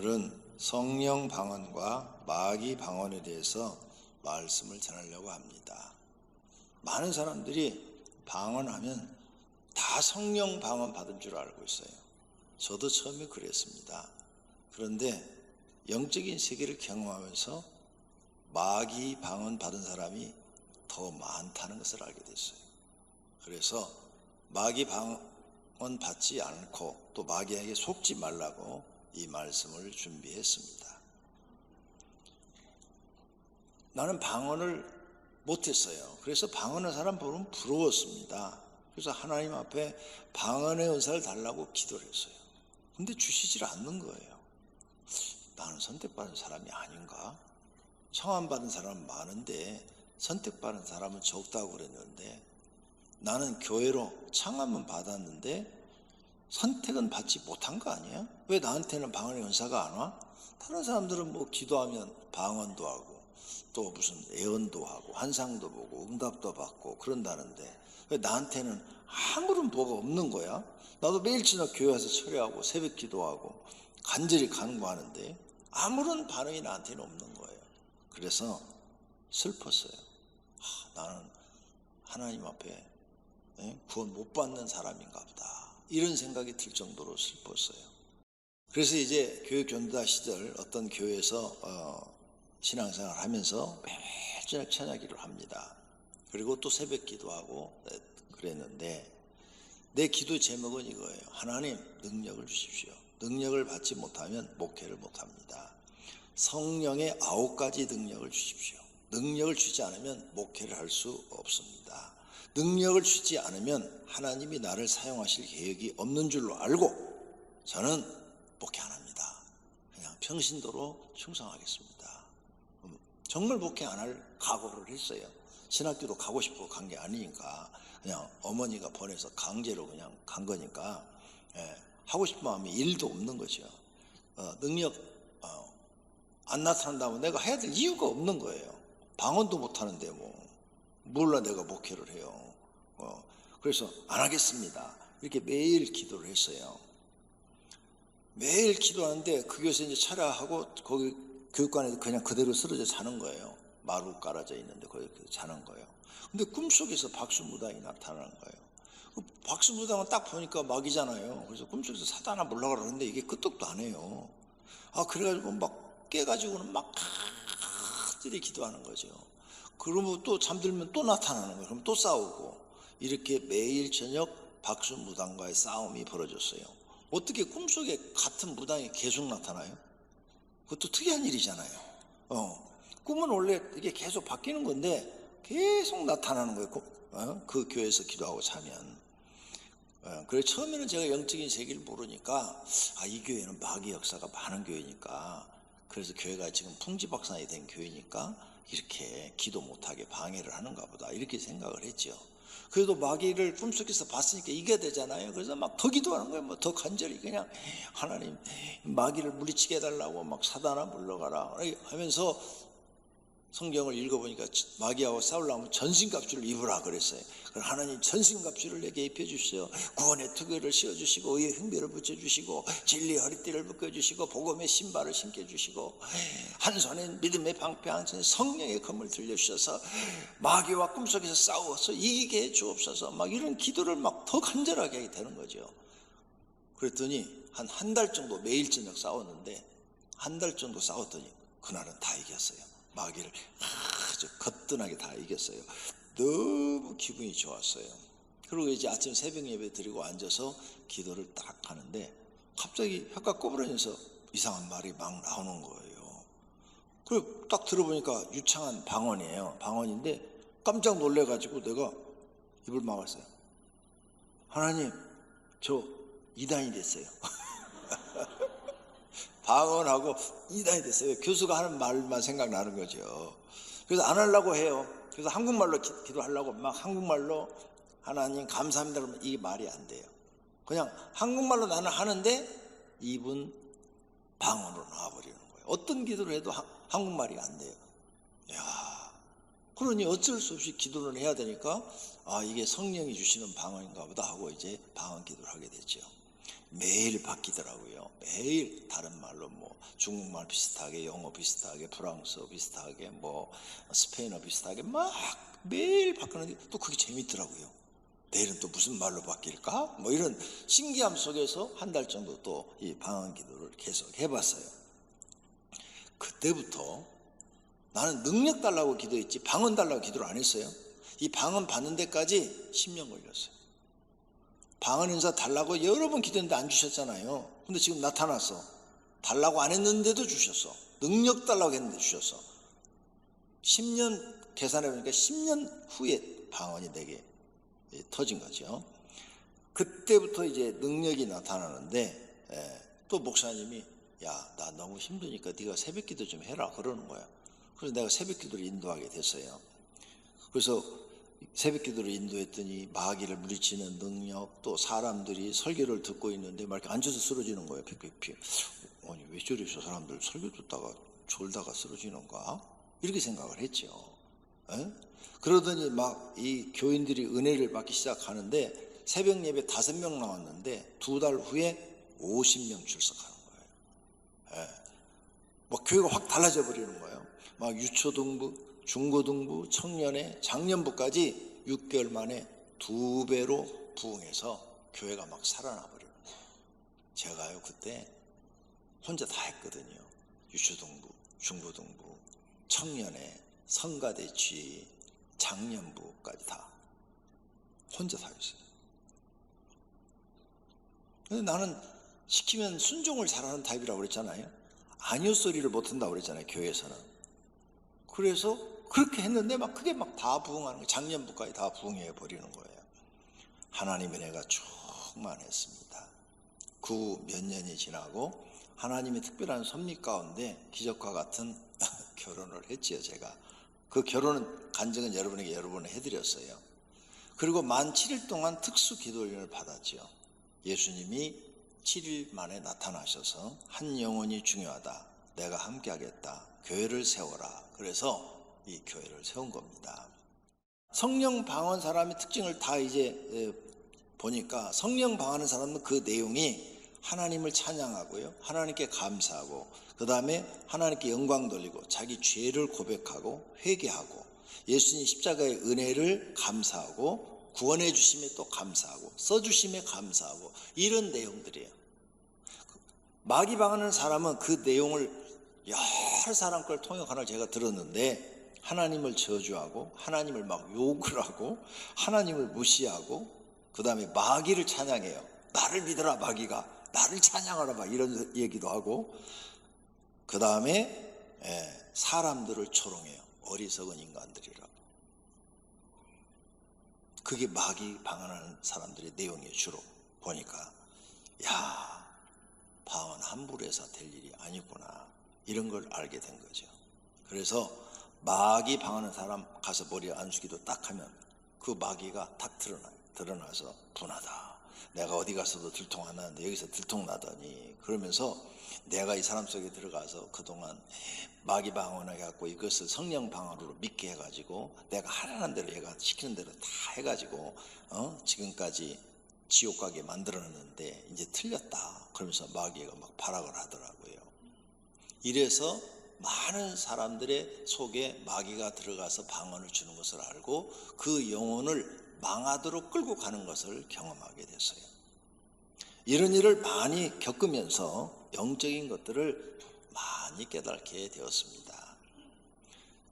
오늘은 성령 방언과 마귀 방언에 대해서 말씀을 전하려고 합니다. 많은 사람들이 방언하면 다 성령 방언 받은 줄 알고 있어요. 저도 처음에 그랬습니다. 그런데 영적인 세계를 경험하면서 마귀 방언 받은 사람이 더 많다는 것을 알게 됐어요. 그래서 마귀 방언 받지 않고 또 마귀에게 속지 말라고 이 말씀을 준비했습니다. 나는 방언을 못했어요. 그래서 방언하는 사람 보면 부러웠습니다. 그래서 하나님 앞에 방언의 은사를 달라고 기도를 했어요. 근데 주시질 않는 거예요. 나는 선택받은 사람이 아닌가? 청함받은 사람은 많은데 선택받은 사람은 적다고 그랬는데, 나는 교회로 청함은 받았는데 선택은 받지 못한 거 아니야? 왜 나한테는 방언의 은사가 안 와? 다른 사람들은 뭐 기도하면 방언도 하고 또 무슨 예언도 하고 환상도 보고 응답도 받고 그런다는데 왜 나한테는 아무런 뭐가 없는 거야? 나도 매일 저녁 교회 와서 철회하고 새벽 기도하고 간절히 간구하는데 아무런 반응이 나한테는 없는 거예요. 그래서 슬펐어요. 나는 하나님 앞에 구원 못 받는 사람인가 보다, 이런 생각이 들 정도로 슬펐어요. 그래서 이제 교회 견도자 시절 어떤 교회에서 신앙생활을 하면서 매일 저녁 찬양기도를 합니다. 그리고 또 새벽 기도하고 그랬는데 내 기도 제목은 이거예요. 하나님, 능력을 주십시오. 능력을 받지 못하면 목회를 못합니다. 성령의 9가지 능력을 주십시오. 능력을 주지 않으면 목회를 할 수 없습니다. 능력을 주지 않으면 하나님이 나를 사용하실 계획이 없는 줄로 알고 저는 목회 안 합니다. 그냥 평신도로 충성하겠습니다. 정말 목회 안 할 각오를 했어요. 신학교도 가고 싶어 간 게 아니니까 그냥 어머니가 보내서 강제로 그냥 간 거니까 하고 싶은 마음이 1도 없는 거죠. 능력 안 나타난다면 내가 해야 될 이유가 없는 거예요. 방언도 못 하는데 몰라 내가 목회를 해요. 그래서 안 하겠습니다. 이렇게 매일 기도를 했어요. 매일 기도하는데 그 교회에서 이제 차려하고 거기 교육관에 그냥 그대로 쓰러져 자는 거예요. 마루 깔아져 있는데 거기 자는 거예요. 근데 꿈속에서 박수무당이 나타나는 거예요. 박수무당은 딱 보니까 마귀잖아요. 그래서 꿈속에서 사단아 몰라가 그러는데 이게 끄떡도 안 해요. 그래가지고 막 깨가지고는 막 들이 기도하는 거죠. 그러면 또 잠들면 또 나타나는 거예요. 그럼 또 싸우고, 이렇게 매일 저녁 박수무당과의 싸움이 벌어졌어요. 어떻게 꿈속에 같은 무당이 계속 나타나요? 그것도 특이한 일이잖아요. 꿈은 원래 이게 계속 바뀌는 건데 계속 나타나는 거예요. 그 교회에서 기도하고 자면. 그래서 처음에는 제가 영적인 세계를 모르니까 이 교회는 마귀 역사가 많은 교회니까, 그래서 교회가 지금 풍지박산이 된 교회니까 이렇게 기도 못하게 방해를 하는가 보다, 이렇게 생각을 했죠. 그래도 마귀를 꿈속에서 봤으니까 이겨야 되잖아요. 그래서 막 더 기도하는 거예요. 더 간절히 그냥 하나님 마귀를 물리치게 해달라고 막 사단아 물러가라 하면서 성경을 읽어보니까 마귀하고 싸우려면 전신갑주를 입으라 그랬어요. 그래서 하나님 전신갑주를 내게 입혀주시오. 구원의 투구를 씌워주시고 의의 흉배를 붙여주시고 진리의 허리띠를 묶여주시고 복음의 신발을 신겨주시고 한 손엔 믿음의 방패, 한 손에 성령의 검을 들려주셔서 마귀와 꿈속에서 싸워서 이기게 해주옵소서. 막 이런 기도를 막 더 간절하게 하게 되는 거죠. 그랬더니 한 달 정도 매일 저녁 싸웠는데, 한 달 정도 싸웠더니 그날은 다 이겼어요. 마귀를 아주 거뜬하게 다 이겼어요. 너무 기분이 좋았어요. 그리고 이제 아침 새벽 예배 드리고 앉아서 기도를 딱 하는데 갑자기 혀가 꼬부러져서 이상한 말이 막 나오는 거예요. 그리고 딱 들어보니까 유창한 방언이에요. 방언인데 깜짝 놀래가지고 내가 입을 막았어요. 하나님, 저 이단이 됐어요. 방언하고 이단이 됐어요. 교수가 하는 말만 생각나는 거죠. 그래서 안 하려고 해요. 그래서 한국말로 기도하려고 막 한국말로 하나님 감사합니다 그러면 이게 말이 안 돼요. 그냥 한국말로 나는 하는데 입은 방언으로 나와버리는 거예요. 어떤 기도를 해도 한국말이 안 돼요. 그러니 어쩔 수 없이 기도를 해야 되니까 이게 성령이 주시는 방언인가 보다 하고 이제 방언 기도를 하게 됐죠. 매일 바뀌더라고요. 매일 다른 말로 뭐 중국말 비슷하게, 영어 비슷하게, 프랑스어 비슷하게, 뭐 스페인어 비슷하게 막 매일 바꾸는데 또 그게 재밌더라고요. 내일은 또 무슨 말로 바뀔까? 뭐 이런 신기함 속에서 한 달 정도 또 이 방언 기도를 계속 해봤어요. 그때부터 나는 능력 달라고 기도했지 방언 달라고 기도를 안 했어요. 이 방언 받는 데까지 10년 걸렸어요. 방언 인사 달라고 여러 번 기도했는데 안 주셨잖아요. 근데 지금 나타났어. 달라고 안 했는데도 주셨어. 능력 달라고 했는데 주셨어. 10년 계산해보니까 10년 후에 방언이 내게 터진 거죠. 그때부터 이제 능력이 나타나는데 또 목사님이 야, 나 너무 힘드니까 네가 새벽 기도 좀 해라 그러는 거야. 그래서 내가 새벽 기도를 인도하게 됐어요. 그래서 새벽 기도를 인도했더니 마귀를 물리치는 능력, 또 사람들이 설교를 듣고 있는데 막 이렇게 앉아서 쓰러지는 거예요. 픽픽픽. 아니 왜 저래 저 사람들 설교 듣다가 졸다가 쓰러지는가? 이렇게 생각을 했죠. 에? 그러더니 막 이 교인들이 은혜를 받기 시작하는데 새벽 예배 5명 나왔는데 2달 후에 50명 출석하는 거예요. 에. 뭐 교회가 확 달라져 버리는 거예요. 막 유초등부, 중고등부, 청년회, 장년부까지 6개월 만에 2배로 부흥해서 교회가 막 살아나 버리는 거예요. 제가요 그때 혼자 다 했거든요. 유초등부, 중고등부, 청년회, 성가대취, 장년부까지 다 혼자 다 했어요. 근데 나는 시키면 순종을 잘하는 타입이라고 그랬잖아요. 아니요 소리를 못한다고 그랬잖아요. 교회에서는. 그래서 그렇게 했는데 막 그게 막 다 부흥하는 거예요. 장년부까지 다 부흥해 버리는 거예요. 하나님의 은혜가 충만했습니다. 그 몇 년이 지나고 하나님의 특별한 섭리 가운데 기적과 같은 결혼을 했지요. 제가 그 결혼은 간증은 여러분에게 여러 번 해드렸어요. 그리고 만 7일 동안 특수 기도훈련을 받았지요. 예수님이 7일 만에 나타나셔서 한 영혼이 중요하다. 내가 함께 하겠다. 교회를 세워라. 그래서 이 교회를 세운 겁니다. 성령 방언 사람의 특징을 다 이제 보니까 성령 방언하는 사람은 그 내용이 하나님을 찬양하고요. 하나님께 감사하고 그 다음에 하나님께 영광 돌리고 자기 죄를 고백하고 회개하고 예수님 십자가의 은혜를 감사하고 구원해 주심에 또 감사하고 써주심에 감사하고 이런 내용들이에요. 마귀 방언하는 사람은 그 내용을 여러 사람 걸 통역하는 제가 들었는데 하나님을 저주하고 하나님을 막 욕을 하고 하나님을 무시하고 그 다음에 마귀를 찬양해요. 나를 믿어라 마귀가 나를 찬양하라 막 이런 얘기도 하고 그 다음에 사람들을 조롱해요. 어리석은 인간들이라고. 그게 마귀 방언하는 사람들의 내용이에요. 주로 보니까 야 방언 함부로 해서 될 일이 아니구나 이런 걸 알게 된 거죠. 그래서 마귀 방언하는 사람 가서 머리 안수기도 딱 하면 그 마귀가 딱 드러나서 분하다. 내가 어디 가서도 들통 안 나는데 여기서 들통 나더니 그러면서 내가 이 사람 속에 들어가서 그동안 마귀 방언을 해갖고 이것을 성령 방언으로 믿게 해가지고 내가 하라는 대로 얘가 시키는 대로 다 해가지고 지금까지 지옥 가게 만들어놨는데 이제 틀렸다. 그러면서 마귀가 막 발악을 하더라고요. 이래서 많은 사람들의 속에 마귀가 들어가서 방언을 주는 것을 알고 그 영혼을 망하도록 끌고 가는 것을 경험하게 됐어요. 이런 일을 많이 겪으면서 영적인 것들을 많이 깨닫게 되었습니다.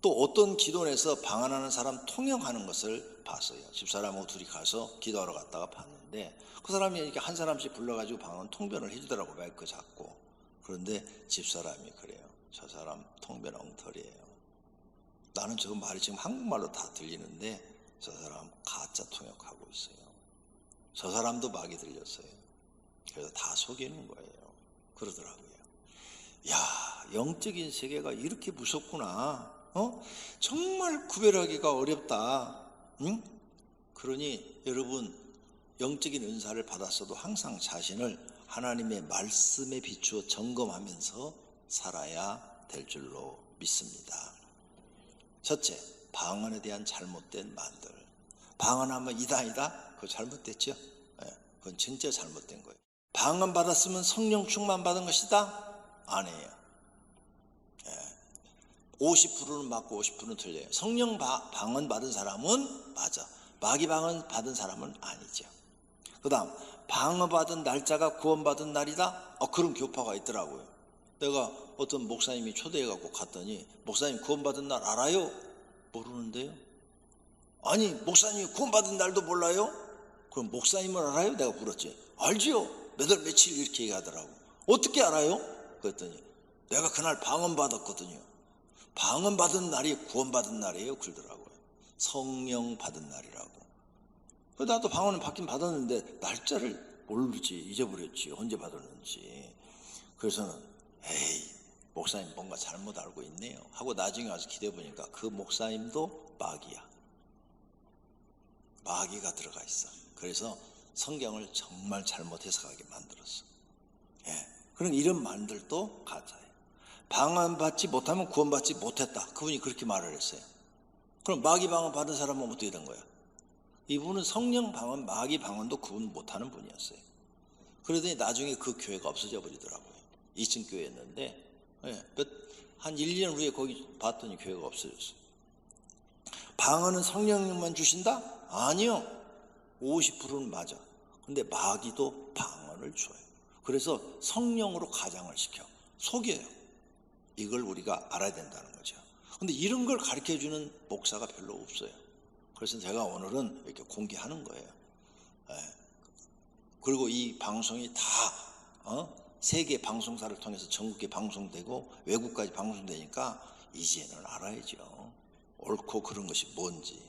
또 어떤 기도원에서 방언하는 사람 통역하는 것을 봤어요. 집사람하고 둘이 가서 기도하러 갔다가 봤는데 그 사람이 이렇게 한 사람씩 불러가지고 방언 통변을 해주더라고요. 마이크 잡고. 그런데 집사람이 그래요. 저 사람 통변 엉터리예요. 나는 저 말이 지금 한국말로 다 들리는데 저 사람 가짜 통역하고 있어요. 저 사람도 마귀 들렸어요. 그래서 다 속이는 거예요. 그러더라고요. 야, 영적인 세계가 이렇게 무섭구나. 정말 구별하기가 어렵다. 응? 그러니 여러분 영적인 은사를 받았어도 항상 자신을 하나님의 말씀에 비추어 점검하면서 살아야 될 줄로 믿습니다. 첫째, 방언에 대한 잘못된 말들. 방언하면 이다 그거 잘못됐죠? 그건 진짜 잘못된 거예요. 방언 받았으면 성령 충만 받은 것이다? 아니에요. 50%는 맞고 50%는 틀려요. 성령 방언 받은 사람은 맞아. 마귀 방언 받은 사람은 아니죠. 그 다음 방언 받은 날짜가 구원 받은 날이다? 그런 교파가 있더라고요. 내가 어떤 목사님이 초대해갖고 갔더니 목사님 구원 받은 날 알아요? 모르는데요. 아니 목사님이 구원 받은 날도 몰라요? 그럼 목사님은 알아요? 내가 물었지. 알지요. 몇 월 며칠 이렇게 얘기하더라고. 어떻게 알아요? 그랬더니 내가 그날 방언 받았거든요. 방언 받은 날이 구원 받은 날이에요. 그러더라고요. 성령 받은 날이라고. 나도 방언은 받긴 받았는데 날짜를 모르지. 잊어버렸지. 언제 받았는지. 그래서는 에이 목사님 뭔가 잘못 알고 있네요 하고 나중에 와서 기도해 보니까 그 목사님도 마귀야. 마귀가 들어가 있어. 그래서 성경을 정말 잘못 해석하게 만들었어. 그럼 이런 말들도 가짜예요. 방언 받지 못하면 구원 받지 못했다. 그분이 그렇게 말을 했어요. 그럼 마귀 방언 받은 사람은 어떻게 된 거야? 이분은 성령 방언, 마귀 방언도 구분 못하는 분이었어요. 그러더니 나중에 그 교회가 없어져 버리더라고요. 2층 교회였는데 한 1, 2년 후에 거기 봤더니 교회가 없어졌어요. 방언은 성령님만 주신다? 아니요. 50%는 맞아. 근데 마귀도 방언을 줘요. 그래서 성령으로 가장을 시켜 속여요. 이걸 우리가 알아야 된다는 거죠. 근데 이런 걸 가르쳐주는 목사가 별로 없어요. 그래서 제가 오늘은 이렇게 공개하는 거예요. 그리고 이 방송이 다 세계 방송사를 통해서 전국에 방송되고 외국까지 방송되니까 이제는 알아야죠. 옳고 그런 것이 뭔지.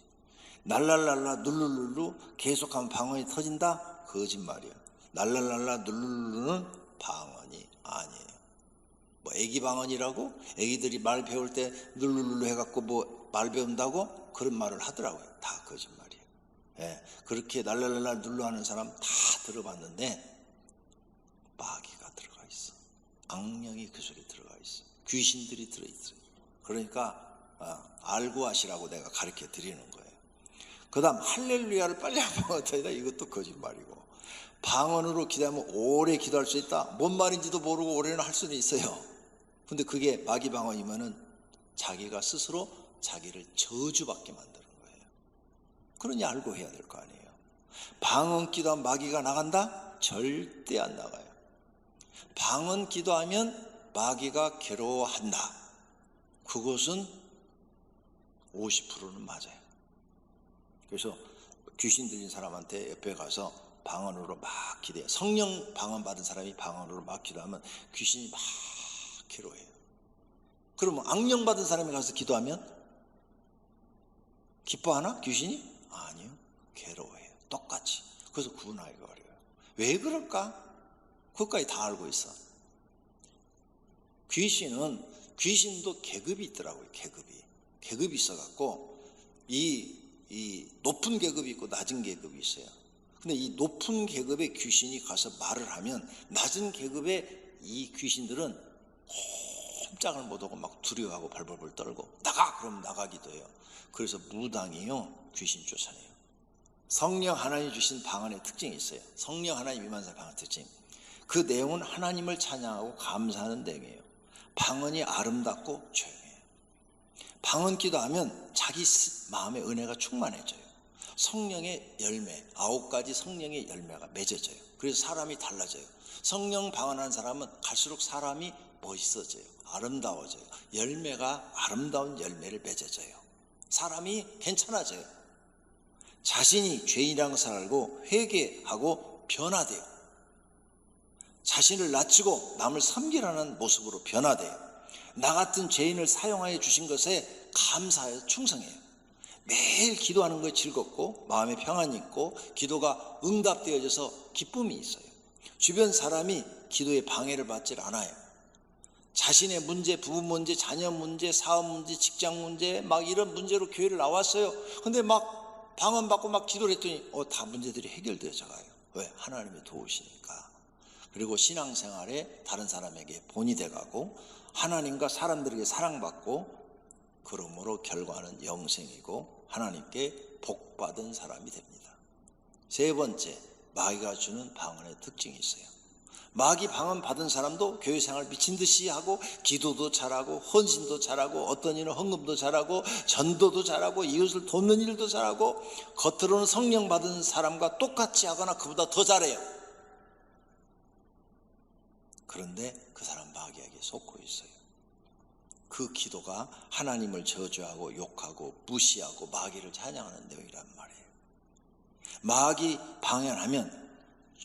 날랄랄라 룰루룰루 계속하면 방언이 터진다? 거짓말이에요. 날랄랄라 룰루룰루는 방언이 아니에요. 뭐 애기 방언이라고? 애기들이 말 배울 때 룰루룰루 해갖고 뭐 말 배운다고? 그런 말을 하더라고요. 다 거짓말이에요. 그렇게 날랄랄라 룰루 하는 사람 다 들어봤는데 마귀가 들어가 있어. 악령이 그 속에 들어가 있어. 귀신들이 들어있어요. 그러니까 알고 하시라고 내가 가르쳐 드리는 거예요. 그 다음 할렐루야를 빨리 한번 어떠이다. 이것도 거짓말이고. 방언으로 기도하면 오래 기도할 수 있다. 뭔 말인지도 모르고 오래는 할 수는 있어요. 근데 그게 마귀 방언이면은 자기가 스스로 자기를 저주받게 만드는 거예요. 그러니 알고 해야 될 거 아니에요. 방언 기도하면 마귀가 나간다? 절대 안 나가요. 방언 기도하면 마귀가 괴로워한다. 그것은 50%는 맞아요. 그래서 귀신 들린 사람한테 옆에 가서 방언으로 막 기도해요. 성령 방언 받은 사람이 방언으로 막 기도하면 귀신이 막 괴로워해요. 그러면 악령 받은 사람이 가서 기도하면 기뻐하나? 귀신이? 아니요. 괴로워해요. 똑같이. 그래서 구분하기가 어려워요. 왜 그럴까? 그것까지 다 알고 있어. 귀신도 계급이 있더라고요. 계급이 있어갖고 이 높은 계급이 있고 낮은 계급이 있어요. 근데 이 높은 계급의 귀신이 가서 말을 하면 낮은 계급의 이 귀신들은 꼼짝을 못하고 막 두려워하고 발벌벌 떨고 나가! 그러면 나가기도 해요. 그래서 무당이요 귀신 쫓아내요. 성령 하나님 주신 방언의 특징이 있어요. 성령 하나님 임한 방언의 특징. 그 내용은 하나님을 찬양하고 감사하는 내용이에요. 방언이 아름답고 조용해요. 방언 기도하면 자기 마음의 은혜가 충만해져요. 성령의 열매, 9가지 성령의 열매가 맺어져요. 그래서 사람이 달라져요. 성령 방언하는 사람은 갈수록 사람이 멋있어져요. 아름다워져요. 열매가 아름다운 열매를 맺어져요. 사람이 괜찮아져요. 자신이 죄인이라는 것을 알고 회개하고 변화돼요. 자신을 낮추고 남을 섬기라는 모습으로 변화돼요. 나 같은 죄인을 사용하여 주신 것에 감사하여 충성해요. 매일 기도하는 것이 즐겁고 마음에 평안이 있고 기도가 응답되어져서 기쁨이 있어요. 주변 사람이 기도에 방해를 받질 않아요. 자신의 문제, 부부 문제, 자녀 문제, 사업 문제, 직장 문제 막 이런 문제로 교회를 나왔어요. 근데 막 방언 받고 막 기도를 했더니 다 문제들이 해결되어져 가요. 왜? 하나님이 도우시니까. 그리고 신앙생활에 다른 사람에게 본이 돼가고 하나님과 사람들에게 사랑받고 그러므로 결과는 영생이고 하나님께 복받은 사람이 됩니다. 세 번째, 마귀가 주는 방언의 특징이 있어요. 마귀 방언 받은 사람도 교회 생활 미친 듯이 하고 기도도 잘하고 헌신도 잘하고 어떤 일은 헌금도 잘하고 전도도 잘하고 이웃을 돕는 일도 잘하고 겉으로는 성령 받은 사람과 똑같이 하거나 그보다 더 잘해요. 그런데 그 사람 마귀에게 속고 있어요. 그 기도가 하나님을 저주하고 욕하고 무시하고 마귀를 찬양하는 내용이란 말이에요. 마귀 방언하면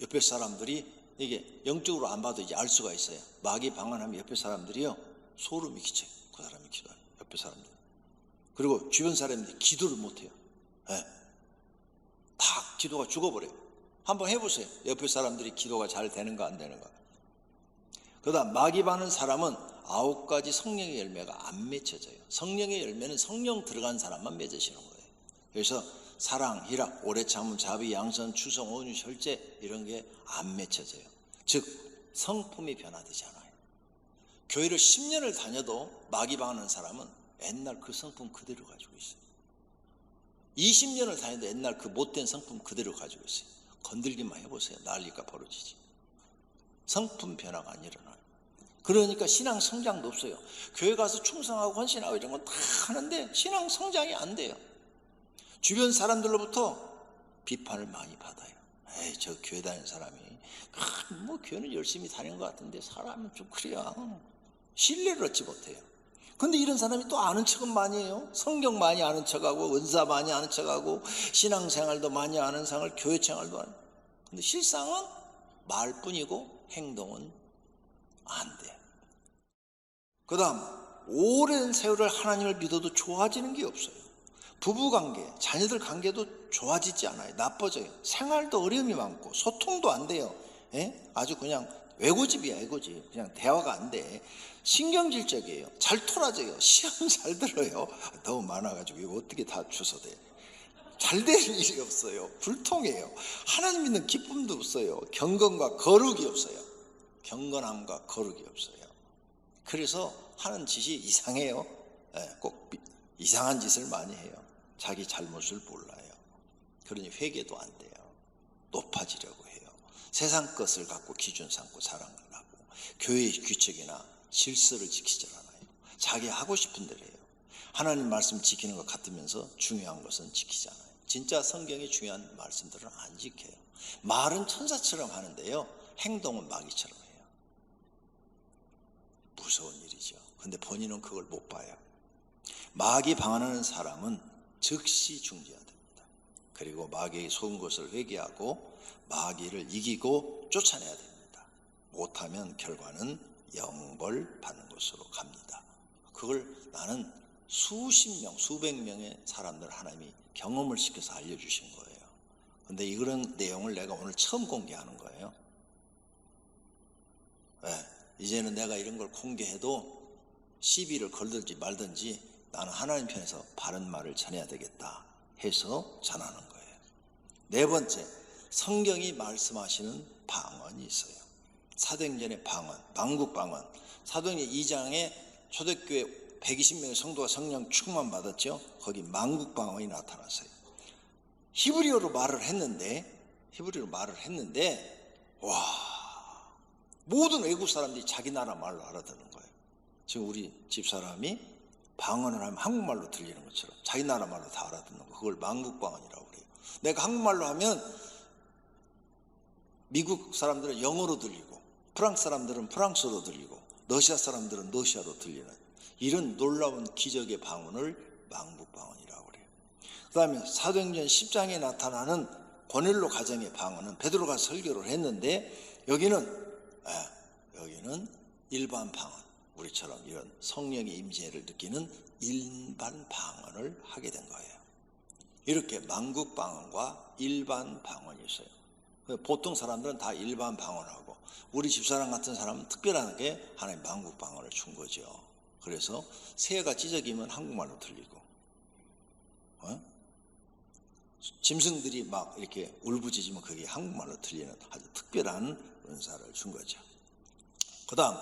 옆에 사람들이 이게 영적으로 안 봐도 이제 알 수가 있어요. 마귀 방언하면 옆에 사람들이요 소름이 끼쳐요. 그 사람이 기도하는 옆에 사람들. 그리고 주변 사람들이 기도를 못해요. 네. 다 기도가 죽어버려요. 한번 해보세요. 옆에 사람들이 기도가 잘 되는가 안 되는가. 그다음 마귀 받는 사람은 9가지 성령의 열매가 안 맺혀져요. 성령의 열매는 성령 들어간 사람만 맺으시는 거예요. 그래서 사랑, 희락, 오래 참음, 자비, 양선, 추성, 온유, 절제 이런 게 안 맺혀져요. 즉 성품이 변화되지 않아요. 교회를 10년을 다녀도 마귀 방하는 사람은 옛날 그 성품 그대로 가지고 있어요. 20년을 다녀도 옛날 그 못된 성품 그대로 가지고 있어요. 건들기만 해보세요. 난리가 벌어지지. 성품 변화가 안 일어나요. 그러니까 신앙 성장도 없어요. 교회 가서 충성하고 헌신하고 이런 건 다 하는데 신앙 성장이 안 돼요. 주변 사람들로부터 비판을 많이 받아요. 에이, 저 교회 다니는 사람이 뭐 교회는 열심히 다니는 것 같은데 사람은 좀 그래야 신뢰를 얻지 못해요. 근데 이런 사람이 또 아는 척은 많이 해요. 성경 많이 아는 척하고 은사 많이 아는 척하고 신앙생활도 많이 아는 상을 교회 생활도 하는. 근데 실상은 말뿐이고 행동은 안 돼요. 그 다음 오랜 세월을 하나님을 믿어도 좋아지는 게 없어요. 부부관계, 자녀들 관계도 좋아지지 않아요. 나빠져요. 생활도 어려움이 많고 소통도 안 돼요. 아주 그냥 외고집이야. 외고집. 그냥 대화가 안 돼. 신경질적이에요. 잘 토라져요. 시험 잘 들어요. 너무 많아가지고 이거 어떻게 다 주워대. 잘 되는 일이 없어요. 불통해요. 하나님 믿는 기쁨도 없어요. 경건과 거룩이 없어요. 경건함과 거룩이 없어요. 그래서 하는 짓이 이상해요. 꼭 이상한 짓을 많이 해요. 자기 잘못을 몰라요. 그러니 회개도 안 돼요. 높아지려고 해요. 세상 것을 갖고 기준 삼고 자랑을 하고 교회의 규칙이나 질서를 지키지 않아요. 자기 하고 싶은 대로 해요. 하나님 말씀 지키는 것 같으면서 중요한 것은 지키지 않아요. 진짜 성경이 중요한 말씀들은 안 지켜요. 말은 천사처럼 하는데요. 행동은 마귀처럼 해요. 무서운 일이죠. 근데 본인은 그걸 못 봐요. 마귀 방언하는 사람은 즉시 중지해야 됩니다. 그리고 마귀의 속은 것을 회개하고 마귀를 이기고 쫓아내야 됩니다. 못하면 결과는 영벌 받는 것으로 갑니다. 그걸 나는 수십 명, 수백 명의 사람들 하나님이 경험을 시켜서 알려주신 거예요. 근데 이런 내용을 내가 오늘 처음 공개하는 거예요. 이제는 내가 이런 걸 공개해도 시비를 걸든지 말든지 나는 하나님 편에서 바른 말을 전해야 되겠다 해서 전하는 거예요. 네 번째, 성경이 말씀하시는 방언이 있어요. 사도행전의 방언, 만국 방언. 사도행전 2장에 초대교회 120명의 성도가 성령 충만 받았죠. 거기 만국 방언이 나타났어요. 히브리어로 말을 했는데 와, 모든 외국 사람들이 자기 나라 말로 알아듣는 거예요. 지금 우리 집사람이 방언을 하면 한국말로 들리는 것처럼 자기 나라 말로 다 알아듣는 거, 그걸 만국방언이라고 그래요. 내가 한국말로 하면 미국 사람들은 영어로 들리고 프랑스 사람들은 프랑스어로 들리고 러시아 사람들은 러시아로 들리는 이런 놀라운 기적의 방언을 만국방언이라고 그래요. 그 다음에 사도행전 10장에 나타나는 고넬로 가정의 방언은 베드로가 설교를 했는데 여기는 일반 방언, 우리처럼 이런 성령의 임재를 느끼는 일반 방언을 하게 된 거예요. 이렇게 만국 방언과 일반 방언이 있어요. 보통 사람들은 다 일반 방언하고 우리 집사람 같은 사람은 특별한 게 하나님 만국 방언을 준 거죠. 그래서 새가 찢어지면 한국말로 들리고 짐승들이 막 이렇게 울부짖으면 그게 한국말로 들리는 아주 특별한 은사를 준 거죠. 그 다음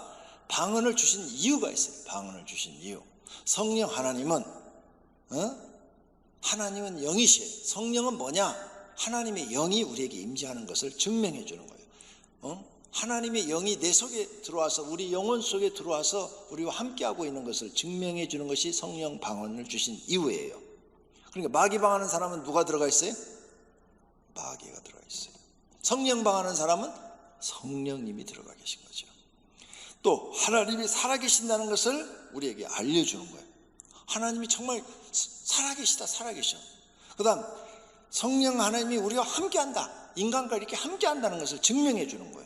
방언을 주신 이유가 있어요. 방언을 주신 이유. 성령 하나님은 영이시에요. 성령은 뭐냐? 하나님의 영이 우리에게 임재하는 것을 증명해 주는 거예요. 하나님의 영이 내 속에 들어와서 우리 영혼 속에 들어와서 우리와 함께하고 있는 것을 증명해 주는 것이 성령 방언을 주신 이유예요. 그러니까 마귀 방하는 사람은 누가 들어가 있어요? 마귀가 들어가 있어요. 성령 방하는 사람은 성령님이 들어가 계신 거죠. 또 하나님이 살아계신다는 것을 우리에게 알려주는 거예요. 하나님이 정말 살아계시다, 살아계셔. 그 다음 성령 하나님이 우리와 함께한다, 인간과 이렇게 함께한다는 것을 증명해 주는 거예요.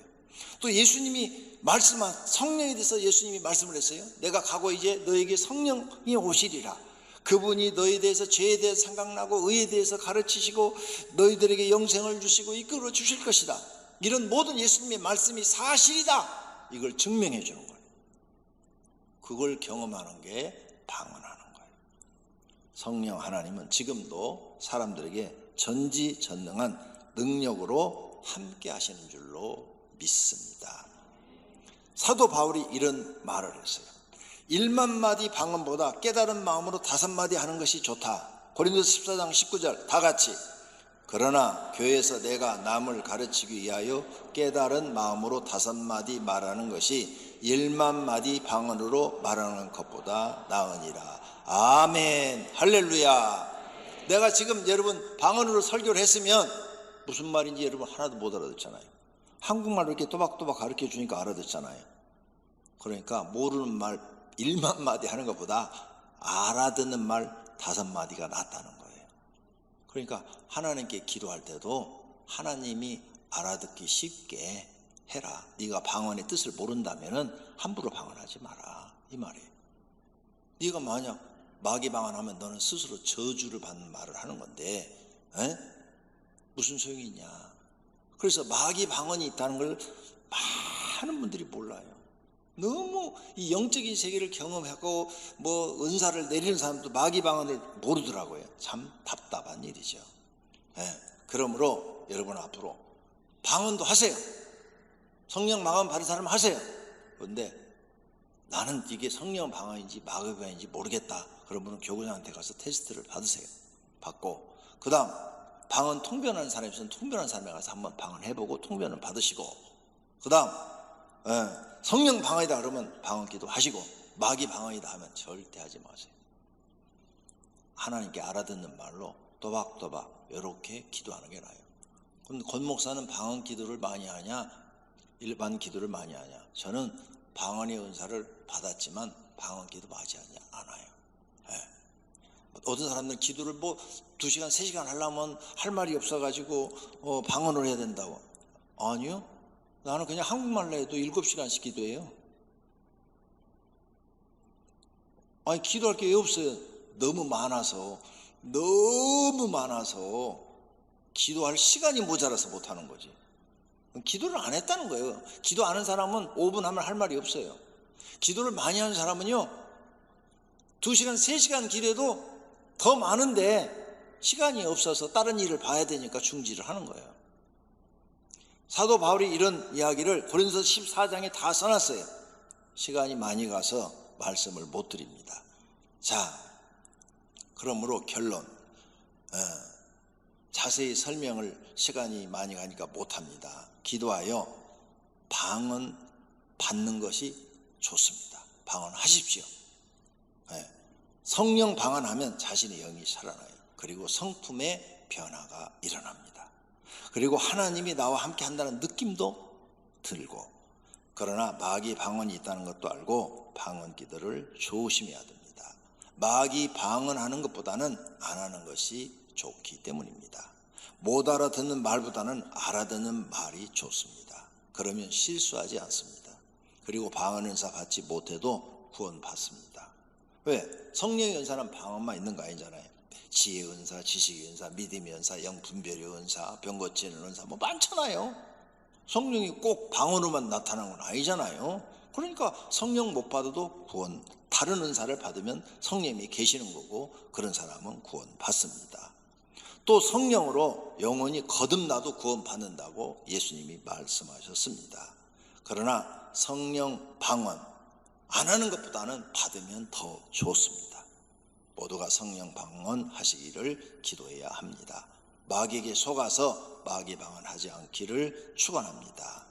또 예수님이 말씀한 성령에 대해서 예수님이 말씀을 했어요. 내가 가고 이제 너에게 성령이 오시리라. 그분이 너에 대해서 죄에 대해서 생각나고 의에 대해서 가르치시고 너희들에게 영생을 주시고 이끌어 주실 것이다. 이런 모든 예수님의 말씀이 사실이다. 이걸 증명해 주는 거예요. 그걸 경험하는 게 방언하는 거예요. 성령 하나님은 지금도 사람들에게 전지전능한 능력으로 함께 하시는 줄로 믿습니다. 사도 바울이 이런 말을 했어요. 1만 마디 방언보다 깨달은 마음으로 5마디 하는 것이 좋다. 고린도서 14장 19절 다 같이. 그러나 교회에서 내가 남을 가르치기 위하여 깨달은 마음으로 5마디 말하는 것이 1만 마디 방언으로 말하는 것보다 나으니라. 아멘. 할렐루야. 내가 지금 여러분 방언으로 설교를 했으면 무슨 말인지 여러분 하나도 못 알아듣잖아요. 한국말로 이렇게 또박또박 가르쳐 주니까 알아듣잖아요. 그러니까 모르는 말 1만 마디 하는 것보다 알아듣는 말 5마디가 낫다는 거예요. 그러니까 하나님께 기도할 때도 하나님이 알아듣기 쉽게 해라. 네가 방언의 뜻을 모른다면은 함부로 방언하지 마라, 이 말이에요. 네가 만약 마귀 방언하면 너는 스스로 저주를 받는 말을 하는 건데 무슨 소용이 있냐. 그래서 마귀 방언이 있다는 걸 많은 분들이 몰라요. 너무 이 영적인 세계를 경험하고 뭐 은사를 내리는 사람도 마귀 방언을 모르더라고요. 참 답답한 일이죠. 그러므로 여러분 앞으로 방언도 하세요. 성령 방언 받은 사람 하세요. 그런데 나는 이게 성령 방언인지 마귀 방언인지 모르겠다. 그런 분은 교구장한테 가서 테스트를 받으세요. 받고 그 다음 방언 통변하는 사람이 있으면 통변하는 사람에 가서 한번 방언해보고 통변을 받으시고 그 다음 성령 방언이다 그러면 방언기도 하시고 마귀 방언이다 하면 절대 하지 마세요. 하나님께 알아듣는 말로 또박또박 이렇게 기도하는 게 나아요. 그럼 권 목사는 방언 기도를 많이 하냐 일반 기도를 많이 하냐? 저는 방언의 은사를 받았지만 방언 기도 많이 하지 않아요. 어떤 사람들은 기도를 뭐 2시간 3시간 하려면 할 말이 없어가지고 방언을 해야 된다고. 아니요, 나는 그냥 한국말로 해도 7시간씩 기도해요. 아니 기도할 게 왜 없어요? 너무 많아서 기도할 시간이 모자라서 못하는 거지. 기도를 안 했다는 거예요. 기도 안 하는 사람은 5분 하면 할 말이 없어요. 기도를 많이 하는 사람은요 2시간 3시간 기도해도 더 많은데 시간이 없어서 다른 일을 봐야 되니까 중지를 하는 거예요. 사도 바울이 이런 이야기를 고린도서 14장에 다 써놨어요. 시간이 많이 가서 말씀을 못 드립니다. 자, 그러므로 결론, 자세히 설명을 시간이 많이 가니까 못합니다. 기도하여 방언 받는 것이 좋습니다. 방언하십시오. 성령 방언하면 자신의 영이 살아나요. 그리고 성품의 변화가 일어납니다. 그리고 하나님이 나와 함께 한다는 느낌도 들고, 그러나 마귀 방언이 있다는 것도 알고 방언 기도를 조심해야 됩니다. 마귀 방언하는 것보다는 안 하는 것이 좋기 때문입니다. 못 알아듣는 말보다는 알아듣는 말이 좋습니다. 그러면 실수하지 않습니다. 그리고 방언 은사 받지 못해도 구원 받습니다. 왜? 성령의 은사는 방언만 있는 거 아니잖아요. 지혜의 은사, 지식의 은사, 믿음의 은사, 영분별의 은사, 병 고치는 은사 뭐 많잖아요. 성령이 꼭 방언으로만 나타나는 건 아니잖아요. 그러니까 성령 못 받아도 구원, 다른 은사를 받으면 성령이 계시는 거고 그런 사람은 구원 받습니다. 또 성령으로 영혼이 거듭나도 구원 받는다고 예수님이 말씀하셨습니다. 그러나 성령 방언 안 하는 것보다는 받으면 더 좋습니다. 모두가 성령 방언 하시기를 기도해야 합니다. 마귀에게 속아서 마귀 방언하지 않기를 축원합니다.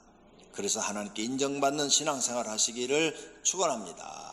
그래서 하나님께 인정받는 신앙생활 하시기를 축원합니다.